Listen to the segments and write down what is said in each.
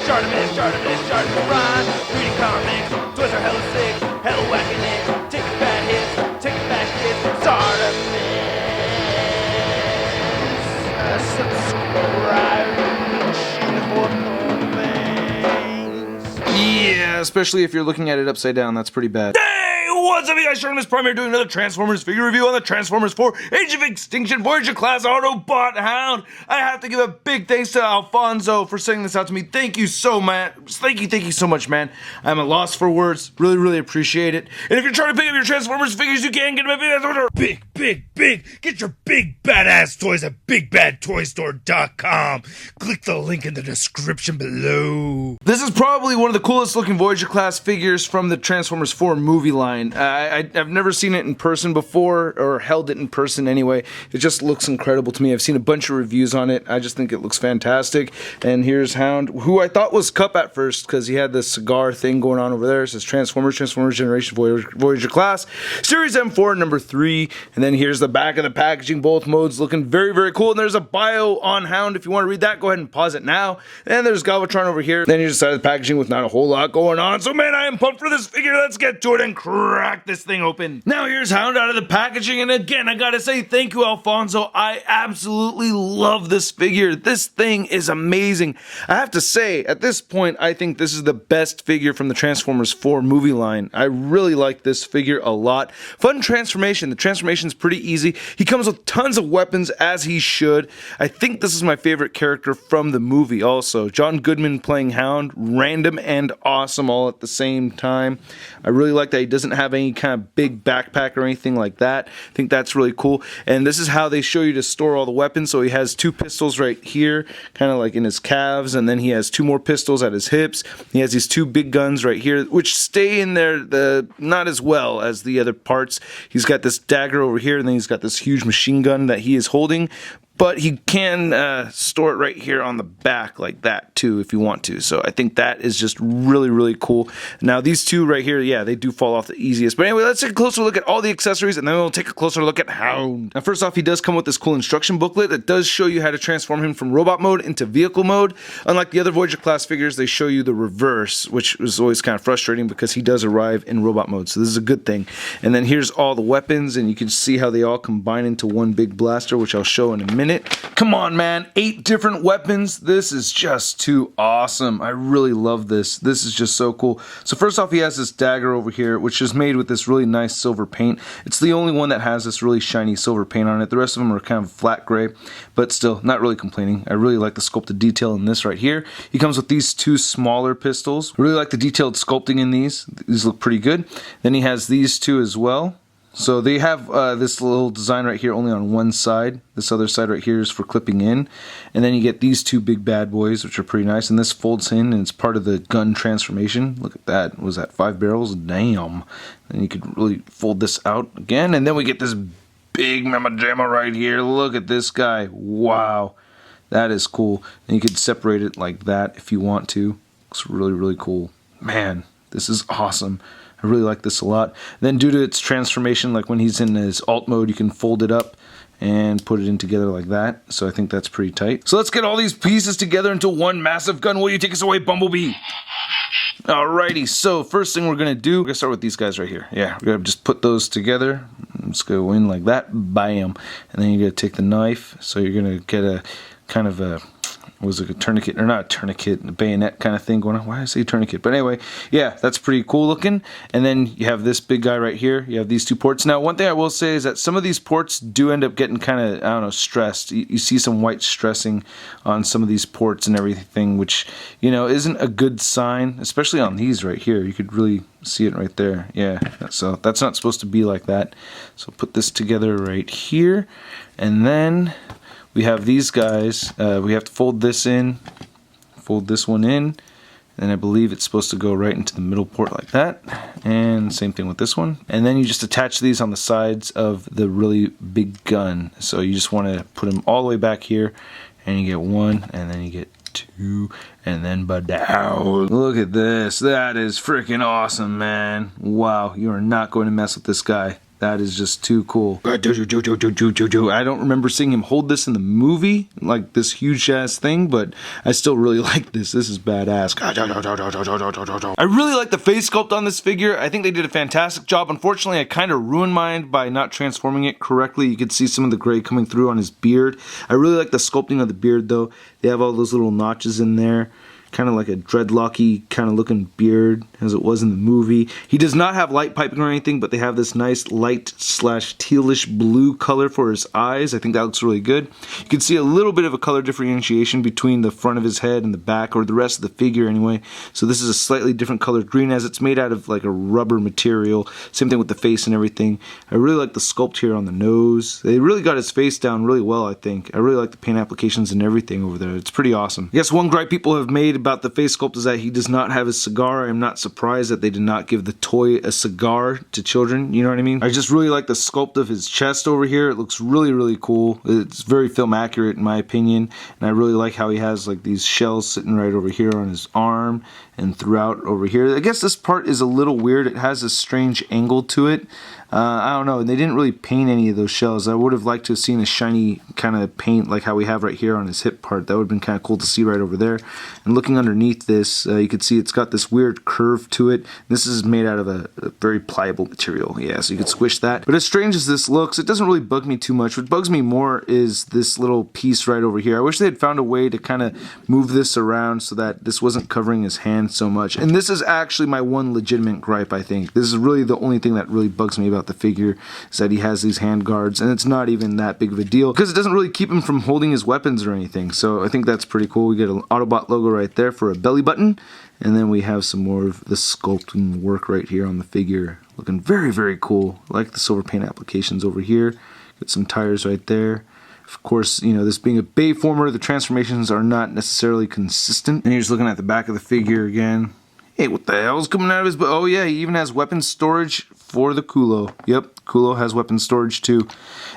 Starting rhyme, reading comics, toys are hella sick, hella whacking it, taking bad hits, taking back hits, subscribe, Yeah, especially if you're looking at it upside down, that's pretty bad. What's up, you guys? This Prime here doing another Transformers figure review on the Transformers 4 Age of Extinction Voyager class Autobot Hound. I have to give a big thanks to Alfonso for sending this out to me. Thank you so much. Thank you so much, man. I'm at a loss for words. Really appreciate it. And if you're trying to pick up your Transformers figures, you can get them at big. Get your big badass toys at BigBadToyStore.com. Click the link in the description below. This is probably one of the coolest looking Voyager class figures from the Transformers 4 movie line. I've never seen it in person before, or held it in person anyway. It just looks incredible to me. I've seen a bunch of reviews on it. I just think it looks fantastic. And here's Hound, who I thought was Cup at first because he had this cigar thing going on over there. It says Transformers Generation Voyager class, Series M4 number 3. And then here's the back of the packaging, both modes looking very cool. And there's a bio on Hound. If you want to read that, go ahead and pause it now. And there's Galvatron over here. Then here's the side of the packaging with not a whole lot going on. So man, I am pumped for this figure. Let's get to it and crack this thing open. Now here's Hound out of the packaging, and again I gotta say thank you, Alfonso. I absolutely love this figure. This thing is amazing. I have to say, at this point, I think this is the best figure from the Transformers 4 movie line. I really like this figure a lot. Fun transformation. The transformation's pretty easy. He comes with tons of weapons, as he should. I think this is my favorite character from the movie also. John Goodman playing Hound, random and awesome all at the same time. I really like that he doesn't have any kind of big backpack or anything like that. I think that's really cool. And this is how they show you to store all the weapons. So he has 2 pistols right here, kind of like in his calves, and then he has 2 more pistols at his hips. He has these 2 big guns right here, which stay in there not as well as the other parts. He's got this dagger over here, and then he's got this huge machine gun that he is holding. But he can store it right here on the back like that too if you want to. So I think that is just really cool. Now these 2 right here, yeah, they do fall off the easiest. But anyway, let's take a closer look at all the accessories, and then we'll take a closer look at Hound. Now first off, he does come with this cool instruction booklet that does show you how to transform him from robot mode into vehicle mode. Unlike the other Voyager class figures, they show you the reverse, which is always kind of frustrating because he does arrive in robot mode. So this is a good thing. And then here's all the weapons, and you can see how they all combine into one big blaster, which I'll show in a minute. Come on, man. 8 different weapons. This is just too awesome. I really love this. This is just so cool. So first off, he has this dagger over here, which is made with this really nice silver paint. It's the only one that has this really shiny silver paint on it. The rest of them are kind of flat gray, but still, not really complaining. I really like the sculpted detail in this right here. He comes with these 2 smaller pistols. Really like the detailed sculpting in these. These look pretty good. Then he has these 2 as well. So they have this little design right here only on one side. This other side right here is for clipping in. And then you get these 2 big bad boys, which are pretty nice. And this folds in, and it's part of the gun transformation. Look at that. Was that 5 barrels? Damn. And you could really fold this out again. And then we get this big mamma jamma right here. Look at this guy. Wow. That is cool. And you could separate it like that if you want to. Looks really cool. Man, this is awesome. I really like this a lot. Then due to its transformation, like when he's in his alt mode, you can fold it up and put it in together like that. So I think that's pretty tight. So let's get all these pieces together into one massive gun. Will you take us away, Bumblebee? Alrighty, so first thing we're going to do, we're going to start with these guys right here. Yeah, we're going to just put those together. Let's go in like that. Bam. And then you're going to take the knife. So you're going to get a kind of a... was it a tourniquet, or not a tourniquet, a bayonet kind of thing going on. Why did I say tourniquet? But anyway, yeah, that's pretty cool looking. And then you have this big guy right here. You have these 2 ports. Now, one thing I will say is that some of these ports do end up getting kind of, I don't know, stressed. You see some white stressing on some of these ports and everything, which, you know, isn't a good sign, especially on these right here. You could really see it right there. Yeah, so that's not supposed to be like that. So put this together right here. And then we have these guys. We have to fold this in, fold this one in, and I believe it's supposed to go right into the middle port like that. And same thing with this one. And then you just attach these on the sides of the really big gun. So you just want to put them all the way back here, and you get 1, and then you get 2, and then down. Look at this. That is freaking awesome, man. Wow, you are not going to mess with this guy. That is just too cool. I don't remember seeing him hold this in the movie, like this huge ass thing, but I still really like this. This is badass. I really like the face sculpt on this figure. I think they did a fantastic job. Unfortunately, I kind of ruined mine by not transforming it correctly. You could see some of the gray coming through on his beard. I really like the sculpting of the beard though. They have all those little notches in there. Kind of like a dreadlocky kind of looking beard as it was in the movie. He does not have light piping or anything, but they have this nice light slash tealish blue color for his eyes. I think that looks really good. You can see a little bit of a color differentiation between the front of his head and the back, or the rest of the figure anyway. So this is a slightly different colored green, as it's made out of like a rubber material. Same thing with the face and everything. I really like the sculpt here on the nose. They really got his face down really well, I think. I really like the paint applications and everything over there. It's pretty awesome. I guess one gripe people have made about the face sculpt is that he does not have a cigar. I am not surprised that they did not give the toy a cigar to children, you know what I mean? I just really like the sculpt of his chest over here. It looks really, really cool. It's very film accurate in my opinion, and I really like how he has like these shells sitting right over here on his arm and throughout over here. I guess this part is a little weird. It has a strange angle to it. I don't know, and they didn't really paint any of those shells. I would have liked to have seen a shiny kind of paint like how we have right here on his hip part. That would have been kind of cool to see right over there. And looking underneath this, you can see it's got this weird curve to it. This is made out of a very pliable material, yeah, so you could squish that. But as strange as this looks, it doesn't really bug me too much. What bugs me more is this little piece right over here. I wish they had found a way to kind of move this around so that this wasn't covering his hand so much. And this is actually my one legitimate gripe, I think. This is really the only thing that really bugs me about the figure, is that he has these hand guards, and it's not even that big of a deal because it doesn't really keep him from holding his weapons or anything. So I think that's pretty cool. We get an Autobot logo right there for a belly button, and then we have some more of the sculpting work right here on the figure, looking very, very cool. I like the silver paint applications over here. Get some tires right there. Of course, you know, this being a Bayformer, the transformations are not necessarily consistent. And here's looking at the back of the figure again. Hey, what the hell's coming out of his butt? Oh yeah, he even has weapon storage for the Kulo. Yep, Kulo has weapon storage too.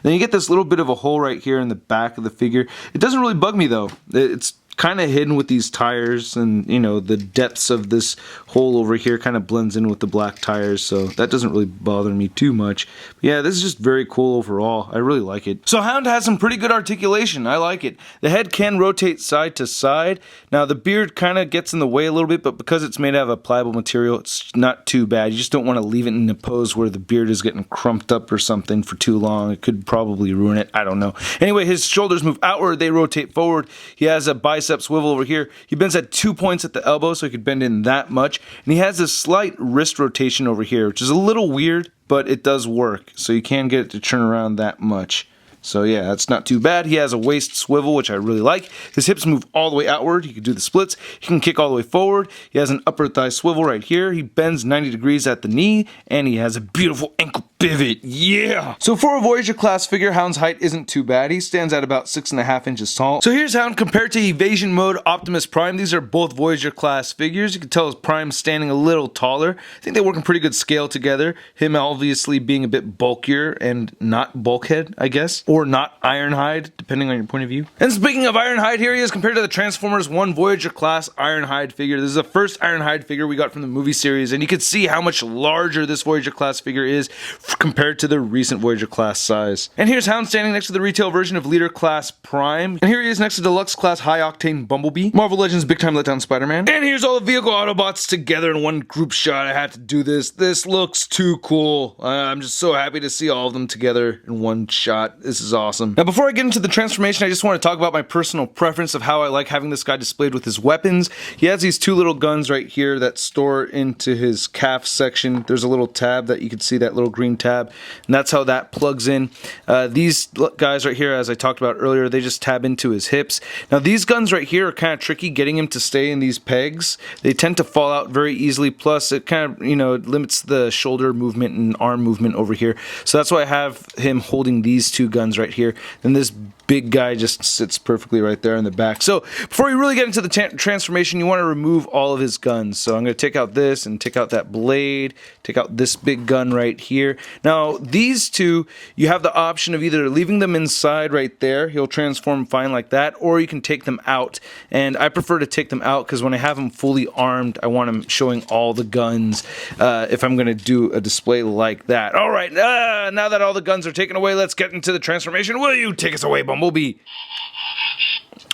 Then you get this little bit of a hole right here in the back of the figure. It doesn't really bug me though. It's kind of hidden with these tires, and you know, the depths of this hole over here kind of blends in with the black tires, so that doesn't really bother me too much. But yeah, this is just very cool overall. I really like it. So Hound has some pretty good articulation. I like it. The head can rotate side to side. Now the beard kind of gets in the way a little bit, but because it's made out of a pliable material, it's not too bad. You just don't want to leave it in a pose where the beard is getting crumped up or something for too long. It could probably ruin it. I don't know. Anyway, his shoulders move outward. They rotate forward. He has a bicep swivel over here. He bends at 2 points at the elbow, so he could bend in that much. And he has this slight wrist rotation over here, which is a little weird, but it does work. So you can get it to turn around that much. So yeah, that's not too bad. He has a waist swivel, which I really like. His hips move all the way outward. He can do the splits. He can kick all the way forward. He has an upper thigh swivel right here. He bends 90 degrees at the knee, and he has a beautiful ankle pivot. Yeah! So for a Voyager class figure, Hound's height isn't too bad. He stands at about 6.5 inches tall. So here's Hound compared to Evasion Mode, Optimus Prime. These are both Voyager class figures. You can tell his Prime's standing a little taller. I think they work in pretty good scale together. Him obviously being a bit bulkier and not bulkhead, I guess. Or not Ironhide, depending on your point of view. And speaking of Ironhide, here he is compared to the Transformers 1 Voyager class Ironhide figure. This is the first Ironhide figure we got from the movie series, and you can see how much larger this Voyager class figure is compared to the recent Voyager class size. And here's Hound standing next to the retail version of Leader class Prime. And here he is next to Deluxe class High Octane Bumblebee, Marvel Legends Big Time Letdown Spider-Man. And here's all the vehicle Autobots together in one group shot. I had to do this. This looks too cool. I'm just so happy to see all of them together in one shot. This is awesome. Now before I get into the transformation, I just want to talk about my personal preference of how I like having this guy displayed with his weapons. He has these two little guns right here that store into his calf section. There's a little tab that you can see, that little green tab, and that's how that plugs in. These guys right here, as I talked about earlier, they just tab into his hips. Now these guns right here are kind of tricky getting him to stay in these pegs. They tend to fall out very easily, plus it kind of, you know, limits the shoulder movement and arm movement over here. So that's why I have him holding these two guns right here. And this big guy just sits perfectly right there in the back. So before we really get into the transformation, you want to remove all of his guns. So I'm going to take out this and take out that blade, take out this big gun right here. Now, these two, you have the option of either leaving them inside right there, he'll transform fine like that, or you can take them out. And I prefer to take them out because when I have them fully armed, I want them showing all the guns if I'm going to do a display like that. All right, now that all the guns are taken away, let's get into the transformation. Will you take us away, Bumblebee?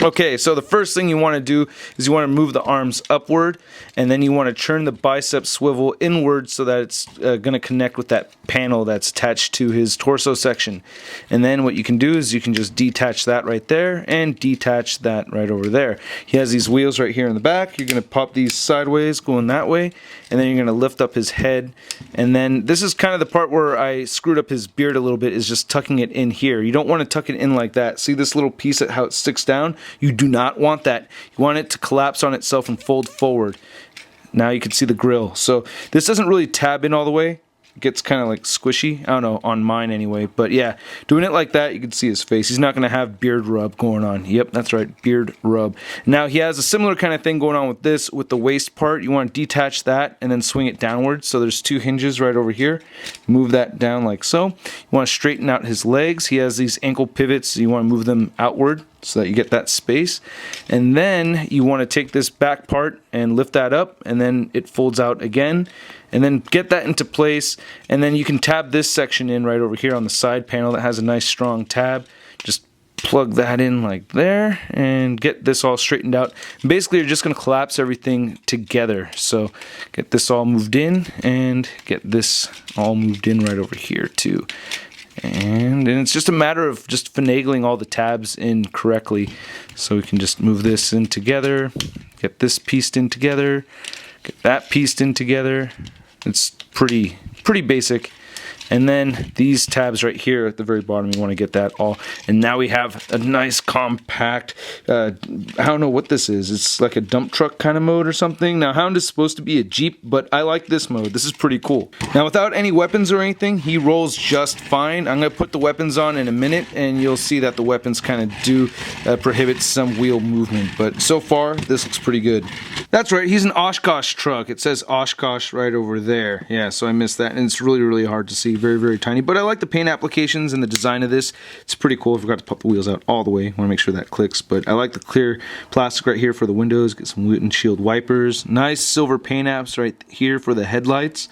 Okay, so the first thing you want to do is you want to move the arms upward, and then you want to turn the bicep swivel inward so that it's going to connect with that panel that's attached to his torso section. And then what you can do is you can just detach that right there and detach that right over there. He has these wheels right here in the back. You're going to pop these sideways going that way, and then you're going to lift up his head. And then this is kind of the part where I screwed up his beard a little bit, is just tucking it in here. You don't want to tuck it in like that. See this little piece at how it sticks down? You do not want that. You want it to collapse on itself and fold forward. Now you can see the grill. So this doesn't really tab in all the way. It gets kind of like squishy. I don't know, on mine anyway. But yeah, doing it like that, you can see his face. He's not going to have beard rub going on. Yep, that's right, beard rub. Now he has a similar kind of thing going on with this, with the waist part. You want to detach that and then swing it downwards. So there's two hinges right over here. Move that down like so. You want to straighten out his legs. He has these ankle pivots. So you want to move them outward so that you get that space. And then you want to take this back part and lift that up, and then it folds out again. And then get that into place, and then you can tab this section in right over here on the side panel that has a nice strong tab. Just plug that in like there and get this all straightened out. And basically you're just going to collapse everything together. So get this all moved in and get this all moved in right over here too. And it's just a matter of just finagling all the tabs in correctly. So we can just move this in together, get this pieced in together, get that pieced in together. It's pretty basic. And then these tabs right here at the very bottom, you want to get that all. And now we have a nice compact, I don't know what this is. It's like a dump truck kind of mode or something. Now Hound is supposed to be a Jeep, but I like this mode. This is pretty cool. Now without any weapons or anything, he rolls just fine. I'm going to put the weapons on in a minute, and you'll see that the weapons kind of do prohibit some wheel movement. But so far, this looks pretty good. That's right, he's an Oshkosh truck. It says Oshkosh right over there. Yeah, so I missed that, and it's really hard to see. Very tiny, but I like the paint applications and the design of this. It's pretty cool. I forgot to pop the wheels out all the way. I want to make sure that clicks, but I like the clear plastic right here for the windows. Get some windshield wipers. Nice silver paint apps right here for the headlights.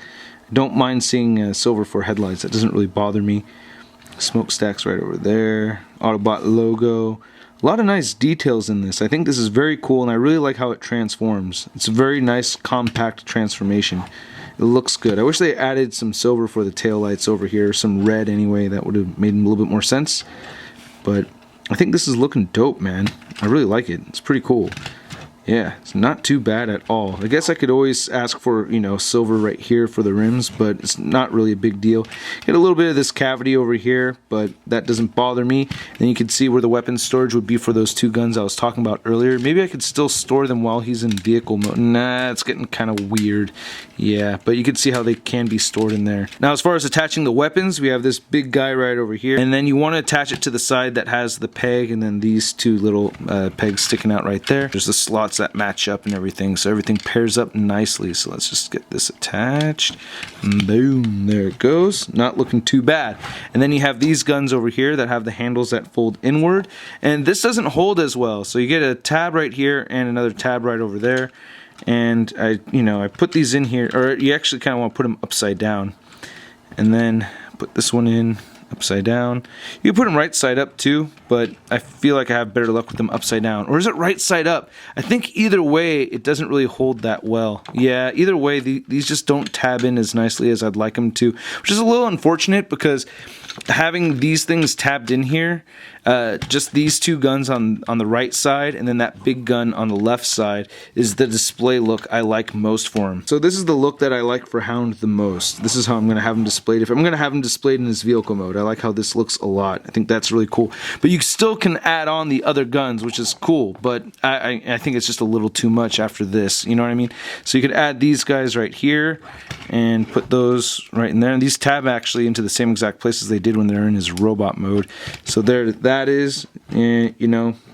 I don't mind seeing silver for headlights. That doesn't really bother me. Smokestacks right over there. Autobot logo. A lot of nice details in this. I think this is very cool, and I really like how it transforms. It's a very nice compact transformation. It looks good. I wish they added some silver for the taillights over here, some red anyway. That would have made a little bit more sense. But I think this is looking dope, man. I really like it. It's pretty cool. Yeah, it's not too bad at all. I guess I could always ask for, you know, silver right here for the rims, but it's not really a big deal. Get a little bit of this cavity over here, but that doesn't bother me. Then you can see where the weapon storage would be for those two guns I was talking about earlier. Maybe I could still store them while he's in vehicle mode. Nah, it's getting kind of weird. Yeah, but you can see how they can be stored in there. Now, as far as attaching the weapons, we have this big guy right over here, and then you want to attach it to the side that has the peg, and then these two little pegs sticking out right there. There's the slots that match up and everything, so everything pairs up nicely. So let's just get this attached. Boom, there it goes. Not looking too bad. And then you have these guns over here that have the handles that fold inward, and this doesn't hold as well. So you get a tab right here and another tab right over there. And I put these in here, or you actually kind of want to put them upside down, and then put this one in upside down. You can put them right side up too, but I feel like I have better luck with them upside down. Or is it right side up? I think either way it doesn't really hold that well. Yeah, either way these just don't tab in as nicely as I'd like them to, which is a little unfortunate because having these things tabbed in here, just these two guns on the right side and then that big gun on the left side is the display look I like most for him. So this is the look that I like for Hound the most. This is how I'm going to have him displayed. If I'm going to have him displayed in his vehicle mode, I like how this looks a lot. I think that's really cool. But you still can add on the other guns, which is cool, but I think it's just a little too much after this, you know what I mean? So you could add these guys right here and put those right in there, and these tab actually into the same exact places they did when they're in his robot mode. So there that is,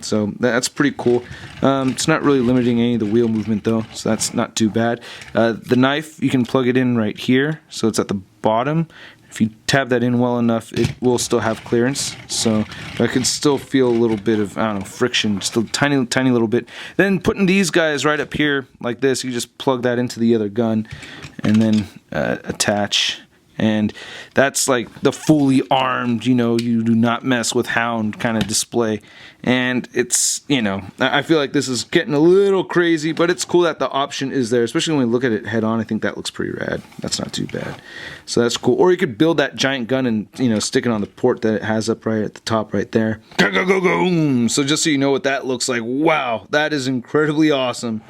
so that's pretty cool. It's not really limiting any of the wheel movement though, so that's not too bad. The knife, you can plug it in right here, so it's at the bottom, If you tab that in well enough, it will still have clearance. So I can still feel a little bit of, I don't know, friction, just a tiny little bit. Then putting these guys right up here like this, you just plug that into the other gun and then attach. And that's like the fully armed, you know, you do not mess with Hound kind of display. And it's, you know, I feel like this is getting a little crazy, but it's cool that the option is there, especially when we look at it head on. I think that looks pretty rad. That's not too bad. So that's cool. Or you could build that giant gun and, you know, stick it on the port that it has up right at the top right there. Go, go, go, go. So just so you know what that looks like. Wow, that is incredibly awesome.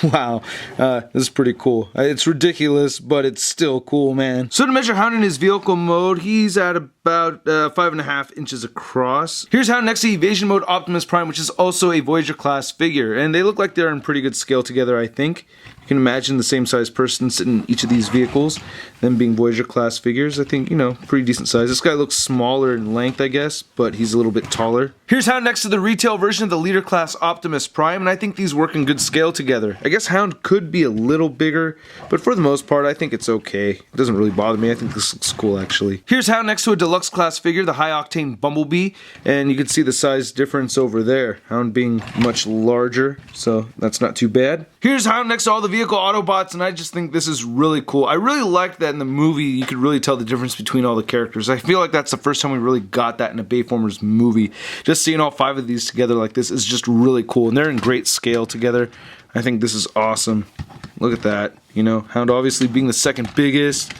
Wow, this is pretty cool. It's ridiculous, but it's still cool, man. So to measure Hound in his vehicle mode, he's at about 5.5 inches across. Here's Hound next to Evasion Mode Optimus Prime, which is also a Voyager class figure, and they look like they're in pretty good scale together, I think. You can imagine the same size person sitting in each of these vehicles, them being Voyager class figures. I think, you know, pretty decent size. This guy looks smaller in length, I guess, but he's a little bit taller. Here's Hound next to the retail version of the leader class Optimus Prime, and I think these work in good scale together. I guess Hound could be a little bigger, but for the most part, I think it's okay. It doesn't really bother me. I think this looks cool, actually. Here's Hound next to a deluxe class figure, the high octane Bumblebee, and you can see the size difference over there. Hound being much larger, so that's not too bad. Here's Hound next to all the vehicle Autobots, and I just think this is really cool. I really like that in the movie you could really tell the difference between all the characters. I feel like that's the first time we really got that in a Bayformers movie. Just seeing all 5 of these together like this is just really cool, and they're in great scale together. I think this is awesome. Look at that. You know, Hound obviously being the second biggest.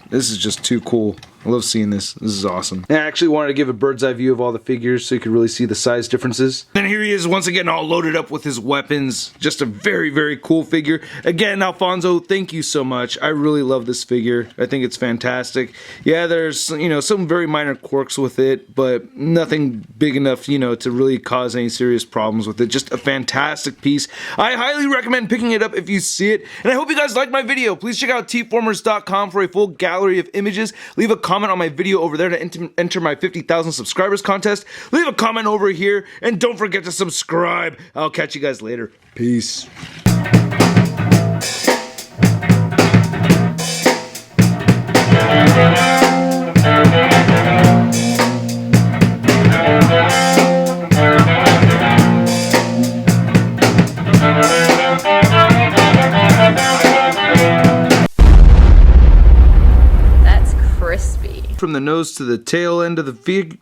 This is just too cool. I love seeing this. This is awesome. And I actually wanted to give a bird's eye view of all the figures so you could really see the size differences. Then here he is once again all loaded up with his weapons. Just a very, very cool figure. Again, Alfonso, thank you so much. I really love this figure. I think it's fantastic. Yeah, there's, you know, some very minor quirks with it, but nothing big enough, you know, to really cause any serious problems with it. Just a fantastic piece. I highly recommend picking it up if you see it. And I hope you guys liked my video. Please check out tformers.com for a full gallery of images. Leave a comment on my video over there to enter my 50,000 subscribers contest. Leave a comment over here, and don't forget to subscribe. I'll catch you guys later. Peace. Crispy. From the nose to the tail end of the fig.